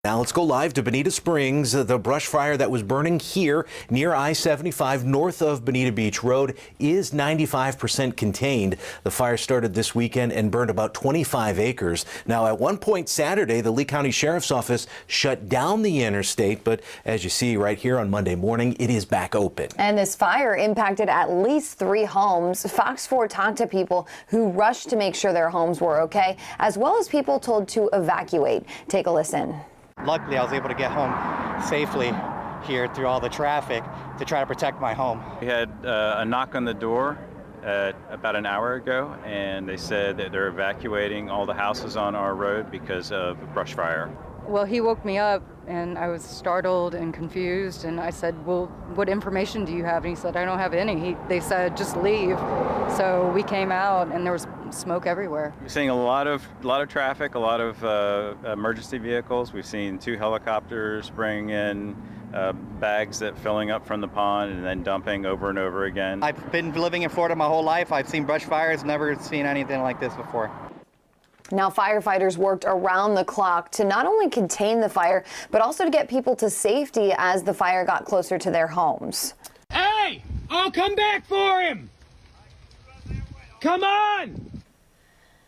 Now let's go live to Bonita Springs. The brush fire that was burning here near I-75 north of Bonita Beach Road is 95% contained. The fire started this weekend and burned about 25 acres. Now at one point Saturday, the Lee County Sheriff's Office shut down the interstate, but as you see right here on Monday morning, it is back open. And this fire impacted at least 3 homes. Fox 4 talked to people who rushed to make sure their homes were okay, as well as people told to evacuate. Take a listen. Luckily, I was able to get home safely here through all the traffic to try to protect my home. We had a knock on the door about an hour ago, and they said that they're evacuating all the houses on our road because of a brush fire. Well, he woke me up and I was startled and confused, and I said, well, what information do you have? And he said, I don't have any. They said, just leave. So we came out and there was smoke everywhere. We're seeing a lot of traffic, a lot of emergency vehicles. We've seen 2 helicopters bring in bags that filling up from the pond and then dumping over and over again. I've been living in Florida my whole life. I've seen brush fires, never seen anything like this before. Now, firefighters worked around the clock to not only contain the fire, but also to get people to safety as the fire got closer to their homes. Hey, I'll come back for him. Come on.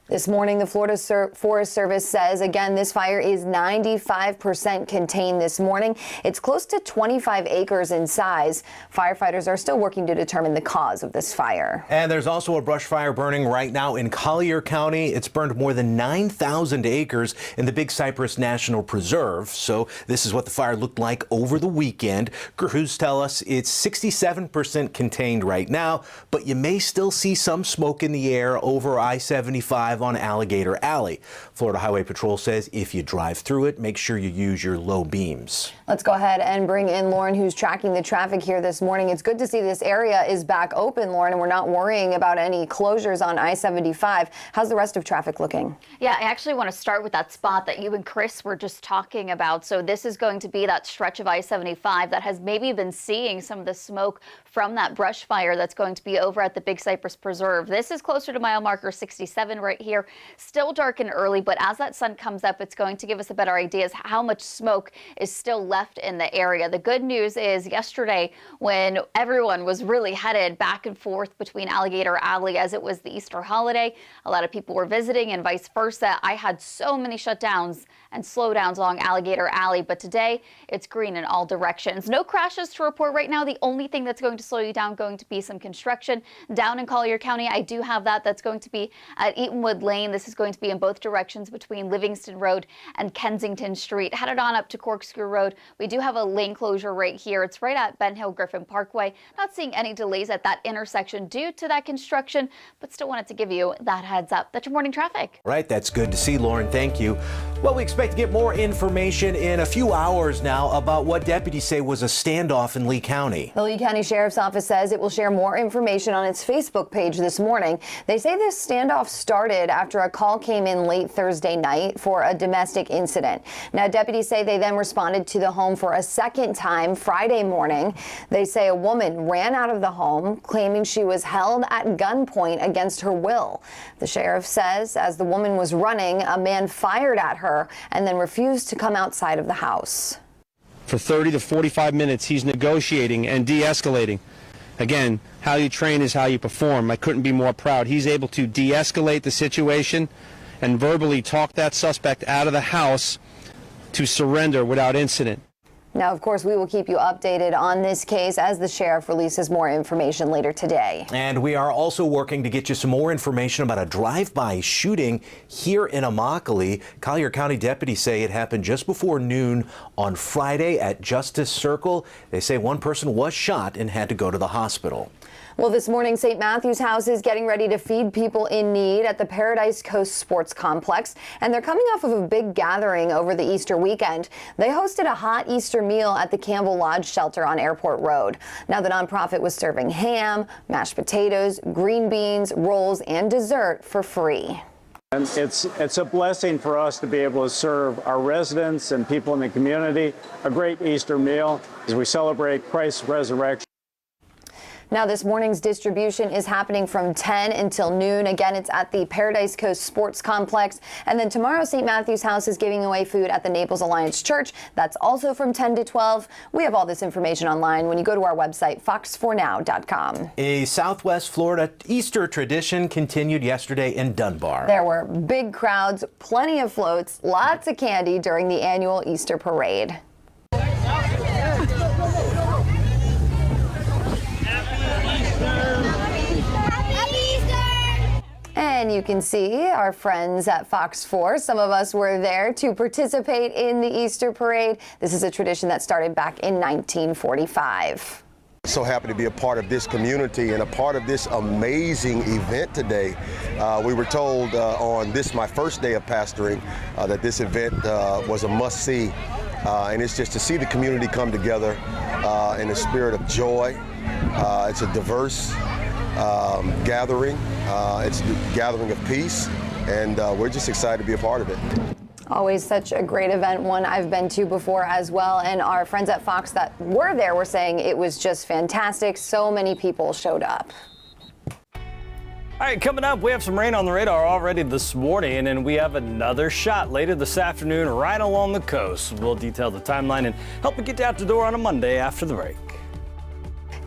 This morning, the Florida Forest Service says, again, this fire is 95% contained this morning. It's close to 25 acres in size. Firefighters are still working to determine the cause of this fire. And there's also a brush fire burning right now in Collier County. It's burned more than 9,000 acres in the Big Cypress National Preserve. So this is what the fire looked like over the weekend. Crews tell us it's 67% contained right now, but you may still see some smoke in the air over I-75 on Alligator Alley. Florida Highway Patrol says if you drive through it, make sure you use your low beams. Let's go ahead and bring in Lauren, who's tracking the traffic here this morning. It's good to see this area is back open, Lauren, and we're not worrying about any closures on I-75. How's the rest of traffic looking? Yeah, I actually want to start with that spot that you and Chris were just talking about. So this is going to be that stretch of I-75 that has maybe been seeing some of the smoke from that brush fire that's going to be over at the Big Cypress Preserve. This is closer to mile marker 67 right here. Still dark and early, but as that sun comes up, it's going to give us a better idea as how much smoke is still left in the area. The good news is yesterday, when everyone was really headed back and forth between Alligator Alley as it was the Easter holiday, a lot of people were visiting and vice versa. I had so many shutdowns and slowdowns along Alligator Alley, but today it's green in all directions. No crashes to report right now. The only thing that's going to slow you down going to be some construction down in Collier County. I do have that. That's going to be at Eatonwood Lane. This is going to be in both directions between Livingston Road and Kensington Street. Headed on up to Corkscrew Road, we do have a lane closure right here. It's right at Ben Hill Griffin Parkway. Not seeing any delays at that intersection due to that construction, but still wanted to give you that heads up. That's your morning traffic. Right, that's good to see, Lauren. Thank you. Well, we expect to get more information in a few hours now about what deputies say was a standoff in Lee County. The Lee County Sheriff's Office says it will share more information on its Facebook page this morning. They say this standoff started after a call came in late Thursday night for a domestic incident. Now, deputies say they then responded to the home for a second time Friday morning. They say a woman ran out of the home claiming she was held at gunpoint against her will. The sheriff says as the woman was running, a man fired at her and then refused to come outside of the house. For 30 to 45 minutes, he's negotiating and de-escalating. Again, how you train is how you perform. I couldn't be more proud. He's able to de-escalate the situation and verbally talk that suspect out of the house to surrender without incident. Now, of course, we will keep you updated on this case as the sheriff releases more information later today. And we are also working to get you some more information about a drive-by shooting here in Immokalee. Collier County deputies say it happened just before noon on Friday at Justice Circle. They say one person was shot and had to go to the hospital. Well, this morning, St. Matthew's House is getting ready to feed people in need at the Paradise Coast Sports Complex, and they're coming off of a big gathering over the Easter weekend. They hosted a hot Easter meal at the Campbell Lodge shelter on Airport Road. Now, the nonprofit was serving ham, mashed potatoes, green beans, rolls, and dessert for free. And it's a blessing for us to be able to serve our residents and people in the community a great Easter meal as we celebrate Christ's resurrection. Now, this morning's distribution is happening from 10 until noon. Again, it's at the Paradise Coast Sports Complex. And then tomorrow, St. Matthew's House is giving away food at the Naples Alliance Church. That's also from 10 to 12. We have all this information online when you go to our website, fox4now.com. A Southwest Florida Easter tradition continued yesterday in Dunbar. There were big crowds, plenty of floats, lots of candy during the annual Easter parade. And you can see our friends at Fox 4. Some of us were there to participate in the Easter parade. This is a tradition that started back in 1945. So happy to be a part of this community and a part of this amazing event today. We were told on this, my first day of pastoring, that this event was a must-see. And it's just to see the community come together in a spirit of joy. It's a diverse gathering. It's a gathering of peace, and we're just excited to be a part of it. Always such a great event, one I've been to before as well, and our friends at Fox that were there were saying it was just fantastic. So many people showed up. All right, coming up, we have some rain on the radar already this morning, and we have another shot later this afternoon right along the coast. We'll detail the timeline and help you get you out the door on a Monday after the break.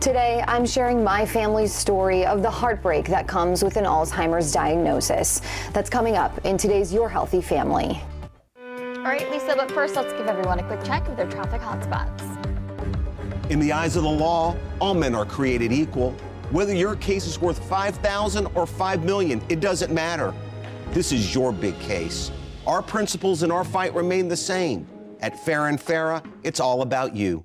Today, I'm sharing my family's story of the heartbreak that comes with an Alzheimer's diagnosis. That's coming up in today's Your Healthy Family. All right, Lisa, but first let's give everyone a quick check of their traffic hotspots. In the eyes of the law, all men are created equal. Whether your case is worth $5,000 or $5 million, it doesn't matter. This is your big case. Our principles in our fight remain the same. At Farah & Farah, it's all about you.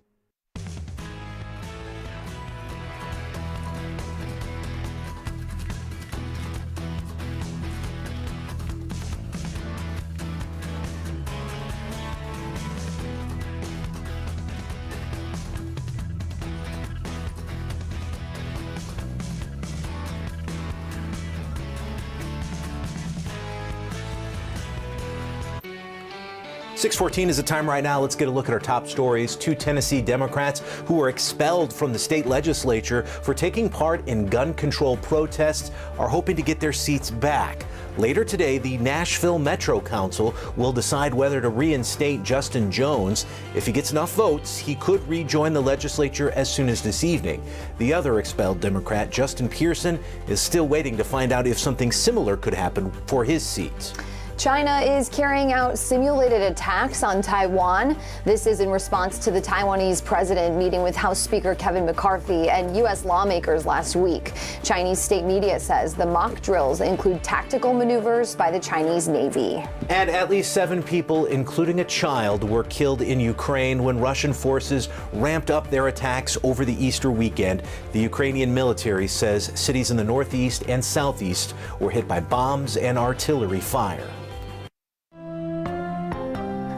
.614 is the time right now. Let's get a look at our top stories. 2 Tennessee Democrats who were expelled from the state legislature for taking part in gun control protests are hoping to get their seats back. Later today, the Nashville Metro Council will decide whether to reinstate Justin Jones. If he gets enough votes, he could rejoin the legislature as soon as this evening. The other expelled Democrat, Justin Pearson, is still waiting to find out if something similar could happen for his seat. China is carrying out simulated attacks on Taiwan. This is in response to the Taiwanese president meeting with House Speaker Kevin McCarthy and U.S. lawmakers last week. Chinese state media says the mock drills include tactical maneuvers by the Chinese Navy. And at least 7 people, including a child, were killed in Ukraine when Russian forces ramped up their attacks over the Easter weekend. The Ukrainian military says cities in the northeast and southeast were hit by bombs and artillery fire.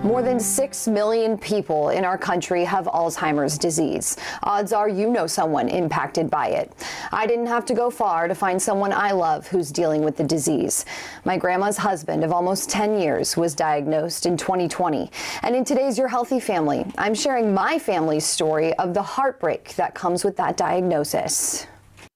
More than 6 million people in our country have Alzheimer's disease. Odds are you know someone impacted by it. I didn't have to go far to find someone I love who's dealing with the disease. My grandma's husband of almost 10 years was diagnosed in 2020. And in today's Your Healthy Family, I'm sharing my family's story of the heartbreak that comes with that diagnosis.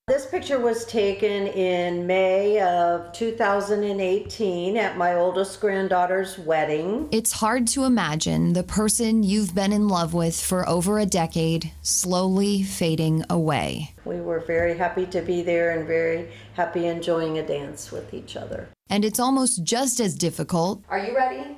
This picture was taken in May of 2018 at my oldest granddaughter's wedding. It's hard to imagine the person you've been in love with for over a decade slowly fading away. We were very happy to be there and very happy enjoying a dance with each other. And it's almost just as difficult. Are you ready?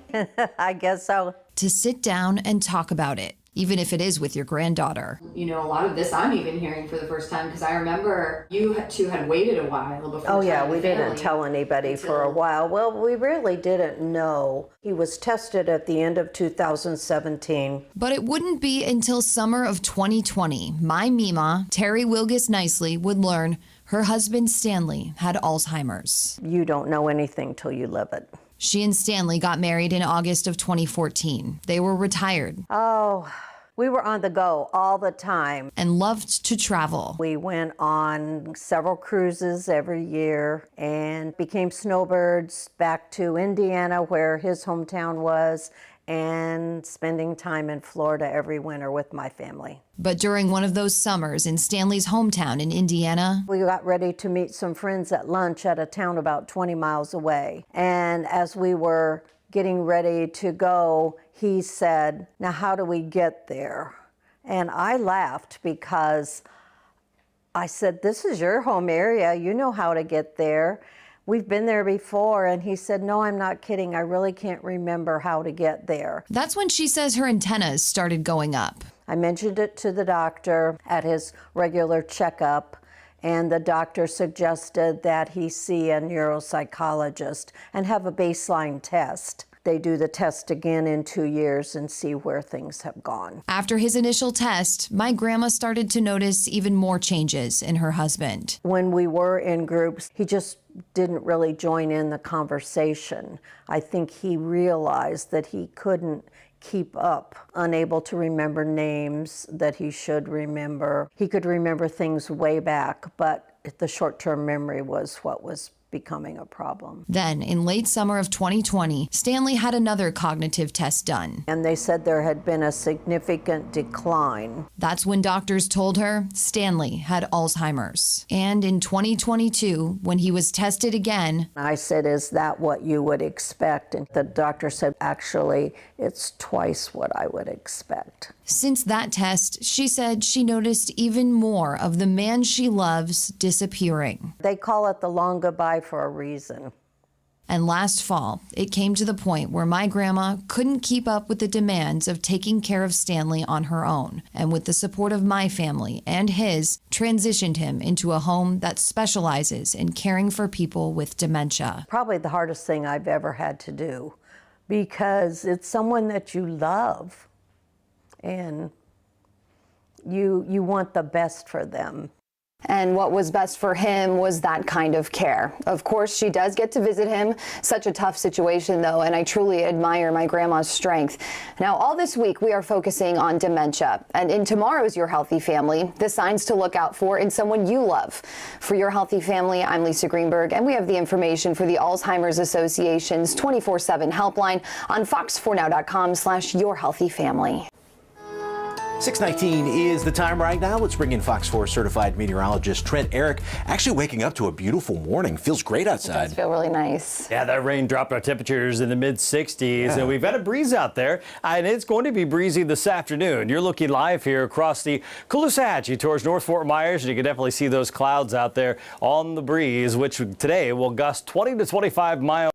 I guess so. To sit down and talk about it, even if it is with your granddaughter. You know, a lot of this I'm even hearing for the first time because I remember you two had waited a while before. Oh yeah, we didn't tell anybody for a while. Well, we really didn't know. He was tested at the end of 2017. But it wouldn't be until summer of 2020, my Mima, Terry Wilgus Nicely, would learn her husband Stanley had Alzheimer's. You don't know anything till you live it. She and Stanley got married in August of 2014. They were retired. Oh, we were on the go all the time. And loved to travel. We went on several cruises every year and became snowbirds back to Indiana, where his hometown was, and spending time in Florida every winter with my family. But during one of those summers in Stanley's hometown in Indiana, we got ready to meet some friends at lunch at a town about 20 miles away. And as we were getting ready to go, he said, "Now how do we get there?" And I laughed because I said, "This is your home area. You know how to get there. We've been there before." And he said, "No, I'm not kidding. I really can't remember how to get there." That's when she says her antennas started going up. I mentioned it to the doctor at his regular checkup, and the doctor suggested that he see a neuropsychologist and have a baseline test. They do the test again in 2 years and see where things have gone. After his initial test, my grandma started to notice even more changes in her husband. When we were in groups, he just didn't really join in the conversation. I think he realized that he couldn't keep up, unable to remember names that he should remember. He could remember things way back, but the short-term memory was what was becoming a problem. Then, in late summer of 2020, Stanley had another cognitive test done. And they said there had been a significant decline. That's when doctors told her Stanley had Alzheimer's. And in 2022, when he was tested again, I said, "Is that what you would expect?" And the doctor said, "Actually, it's twice what I would expect." Since that test, she said she noticed even more of the man she loves disappearing. They call it the long goodbye for a reason. And last fall, it came to the point where my grandma couldn't keep up with the demands of taking care of Stanley on her own, and with the support of my family and his, transitioned him into a home that specializes in caring for people with dementia. Probably the hardest thing I've ever had to do, because it's someone that you love, and you want the best for them. And what was best for him was that kind of care. Of course, she does get to visit him. Such a tough situation, though, and I truly admire my grandma's strength. Now, all this week, we are focusing on dementia. And in tomorrow's Your Healthy Family, the signs to look out for in someone you love. For Your Healthy Family, I'm Lisa Greenberg, and we have the information for the Alzheimer's Association's 24/7 helpline on fox4now.com/yourhealthyfamily. 6:19 is the time right now. Let's bring in Fox 4 certified meteorologist Trent Eric. Actually waking up to a beautiful morning. Feels great outside. It does feel really nice. Yeah, that rain dropped our temperatures in the mid-60s, and we've got a breeze out there, and it's going to be breezy this afternoon. You're looking live here across the Caloosahatchee towards North Fort Myers, and you can definitely see those clouds out there on the breeze, which today will gust 20 to 25 miles.